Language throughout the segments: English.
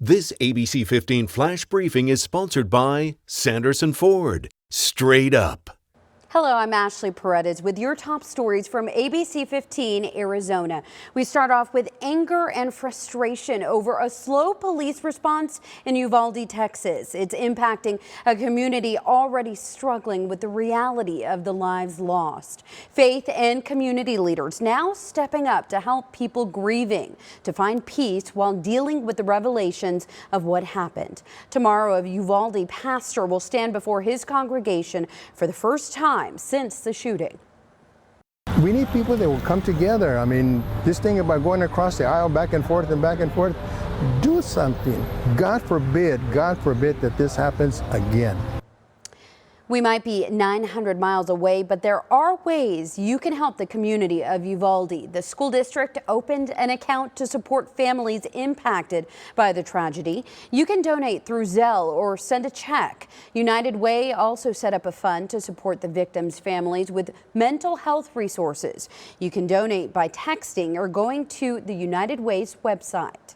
This ABC 15 Flash Briefing is sponsored by Sanderson Ford. Straight up. Hello, I'm Ashley Paredes with your top stories from ABC15 Arizona. We start off with anger and frustration over a slow police response in Uvalde, Texas. It's impacting a community already struggling with the reality of the lives lost. Faith and community leaders now stepping up to help people grieving to find peace while dealing with the revelations of what happened. Tomorrow, a Uvalde pastor will stand before his congregation for the first time since the shooting. We need people that will come together. I mean, this thing about going across the aisle back and forth, do something. God forbid that this happens again. We might be 900 miles away, but there are ways you can help the community of Uvalde. The school district opened an account to support families impacted by the tragedy. You can donate through Zelle or send a check. United Way also set up a fund to support the victims' families with mental health resources. You can donate by texting or going to the United Way's website.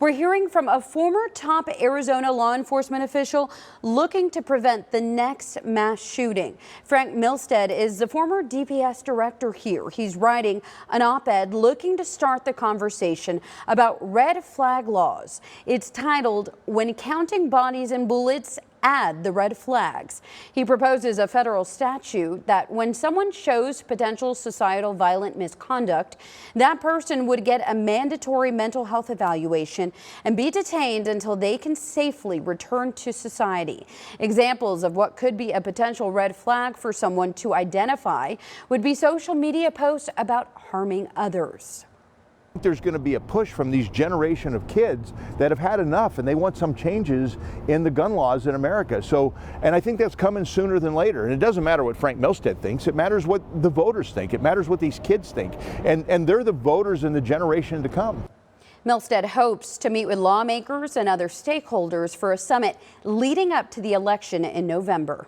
We're hearing from a former top Arizona law enforcement official looking to prevent the next mass shooting. Frank Milstead is the former DPS director here. He's writing an op-ed looking to start the conversation about red flag laws. It's titled, "When Counting Bodies and Bullets, Add the Red Flags." He proposes a federal statute that when someone shows potential societal violent misconduct, that person would get a mandatory mental health evaluation and be detained until they can safely return to society. Examples of what could be a potential red flag for someone to identify would be social media posts about harming others. There's going to be a push from these generation of kids that have had enough and they want some changes in the gun laws in America. And I think that's coming sooner than later. And it doesn't matter what Frank Milstead thinks. It matters what the voters think. It matters what these kids think. And they're the voters in the generation to come. Milstead hopes to meet with lawmakers and other stakeholders for a summit leading up to the election in November.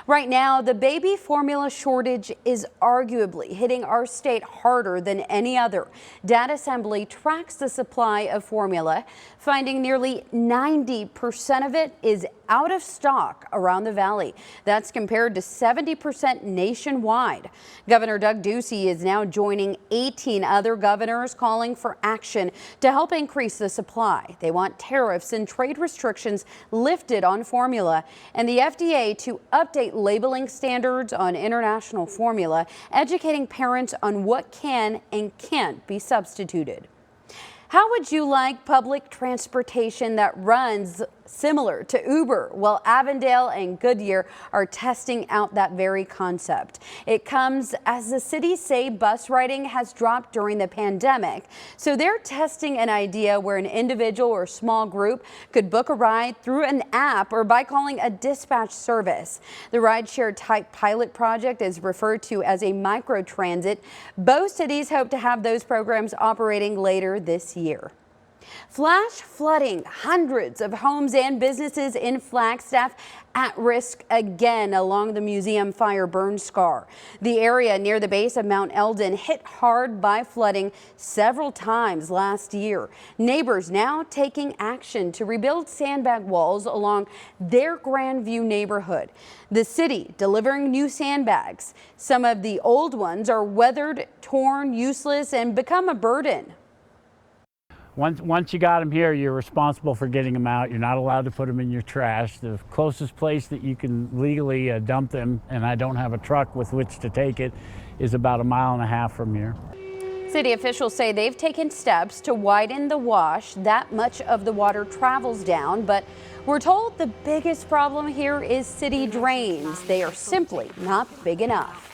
Right now, the baby formula shortage is arguably hitting our state harder than any other. Data Assembly tracks the supply of formula, finding nearly 90% of it is out of stock around the valley. That's compared to 70% nationwide. Governor Doug Ducey is now joining 18 other governors calling for action to help increase the supply. They want tariffs and trade restrictions lifted on formula and the FDA to update labeling standards on international formula, educating parents on what can and can't be substituted. How would you like public transportation that runs similar to Uber? Well, Avondale and Goodyear are testing out that very concept. It comes as the cities say bus riding has dropped during the pandemic. So they're testing an idea where an individual or small group could book a ride through an app or by calling a dispatch service. The rideshare type pilot project is referred to as a microtransit. Both cities hope to have those programs operating later this year. Flash flooding, hundreds of homes and businesses in Flagstaff at risk again along the museum fire burn scar. The area near the base of Mount Eldon hit hard by flooding several times last year. Neighbors now taking action to rebuild sandbag walls along their Grandview neighborhood. The city delivering new sandbags. Some of the old ones are weathered, torn, useless, and become a burden. Once you got them here, you're responsible for getting them out. You're not allowed to put them in your trash. The closest place that you can legally dump them, and I don't have a truck with which to take it, is about 1.5 miles from here. City officials say they've taken steps to widen the wash. That much of the water travels down, but we're told the biggest problem here is city drains. They are simply not big enough.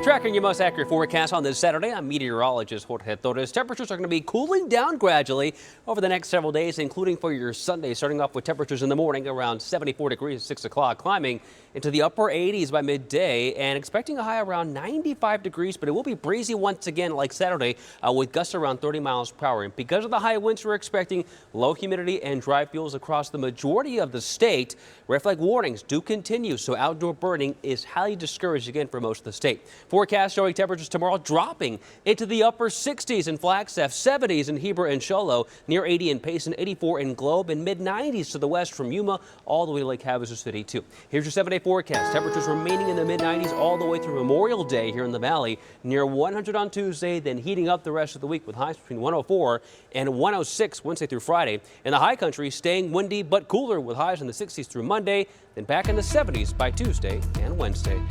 Tracking your most accurate forecast on this Saturday, I'm meteorologist Jorge Torres. Temperatures are going to be cooling down gradually over the next several days, including for your Sunday, starting off with temperatures in the morning around 74 degrees at 6 o'clock, climbing into the upper 80s by midday and expecting a high around 95 degrees, but it will be breezy once again like Saturday with gusts around 30 miles per hour. And because of the high winds, we're expecting low humidity and dry fuels across the majority of the state. Red flag warnings do continue, so outdoor burning is highly discouraged again for most of the state. Forecast showing temperatures tomorrow dropping into the upper 60s in Flagstaff, 70s in Heber and Show Low, near 80 in Payson, 84 in Globe, and mid-90s to the west from Yuma all the way to Lake Havasu City, too. Here's your 7-day forecast. Temperatures remaining in the mid-90s all the way through Memorial Day here in the valley, near 100 on Tuesday, then heating up the rest of the week with highs between 104 and 106 Wednesday through Friday. In the high country, staying windy but cooler with highs in the 60s through Monday, then back in the 70s by Tuesday and Wednesday.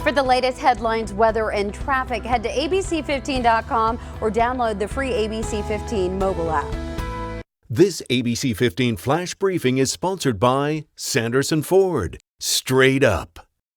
For the latest headlines, weather, and traffic, head to ABC15.com or download the free ABC15 mobile app. This ABC 15 Flash Briefing is sponsored by Sanderson Ford. Straight up.